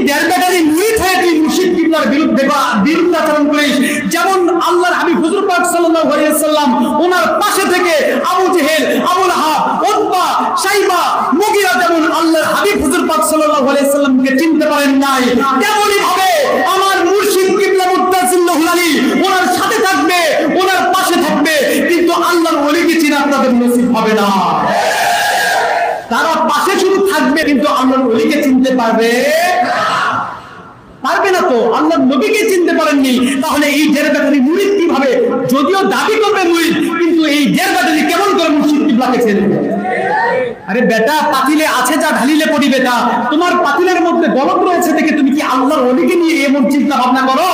দেড় ব্যাটারি মুরিদ হয়ে তুই মুর্শিদ কিবলার বিরুদ্ধাচরণ করিস, যেমন আল্লাহর হাবিব হুজুর পাক সাল্লাল্লাহু আলাইহি ওয়াসাল্লাম ওনার পাশে থেকে আবু জেহেল, আবু লাহাব, উতবা, শাইবা, মুগীরা যেমন আল্লাহর হাবিব হুজুর পাক সাল্লাল্লাহু আলাইহি ওয়াসাল্লামকে চিনতে পারেন নাই, তেমনই ভাবে আমার মুর্শিদ কিবলা মুত্তাসিল্লাহুল আলী ওনার সাথে থাকবে, ওনার পাশে থাকবে, কিন্তু আল্লাহর ওলিকে চিনা আপনাদের নসিব হবে না। তারা পাশে শুধু থাকবে কিন্তু আল্লাহর ওলিকে চিনতে পারবে না। তো আল্লাহর নবীকে চিনতে পারেননি, তাহলে এই দেড় ব্যাটারি মুরিদ কিভাবে, যদিও দাবি করবে মুরিদ, কিন্তু এই দেড় ব্যাটারি কেমন করে মুর্শিদ কিবলাকে চিনবে? আরে বেটা, পাতিলে আছে যা ঢালিলে পড়িবে তা। তোমার পাতিলের মধ্যে গলদ রয়েছে দেখে তুমি কি আল্লাহর ওলিকে নিয়ে এমন চিন্তা ভাবনা করো?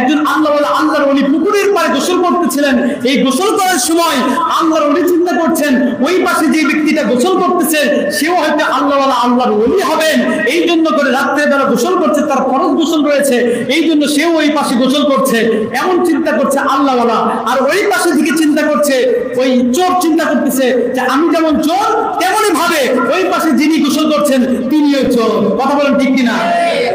একজন আল্লাহর ওলি পুকুরের পাড়ে গোসল করতেছিলেন, এই গোসল করার সময় আল্লাহর ওলি চিন্তা করছেন ওই পাশে যে ব্যক্তিটা গোসল করতেছে সেও হয়তো আল্লাহর ওলি হবেন, এই জন্য করে রাত্রে বেলা গোসল করছে, তার ফরজ গোসল রয়েছে, এই জন্য সেও ওই পাশে গোসল করছে, এমন চিন্তা করছে আল্লাহওয়ালা। আর ওই পাশে দিকে চিন্তা করছে ওই চোর, চিন্তা করতেছে যে আমি যেমন চোর তেমনই ভাবে ওই পাশে যিনি গোসল করছেন তিনিও চোর। কথা বলেন ঠিক কিনা?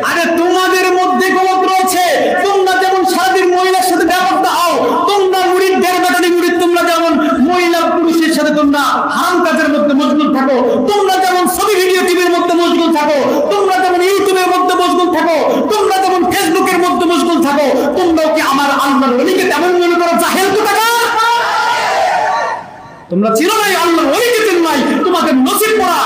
আরে তোমাদের মধ্যে গলত রয়েছে, তোমরা যেমন সারাদিন মহিলার সাথে ব্যাপারটা হও, তোমরা মুরিদ দেড় ব্যাটারি মুরিদ, তোমরা যেমন মহিলা পুরুষের সাথে তোমরা হারাম কাজের মধ্যে মশগুল থাকো, তোমরা যেমন ছবি ভিডিও টিভির মধ্যে মশগুল থাকো, তোমরা যেমন ইউটিউবের মধ্যে মশগুল থাকো, তোমরা যেমন ফেসবুকের মধ্যে মশগুল থাকো, তোমরাও কি আমার আল্লাহর ওলিকে তেমন মনে করো জাহেল কোথাকার? তোমরা চিনো নাই, আল্লাহর ওলিকে চিনো নাই, তোমাদের নসিব পড়া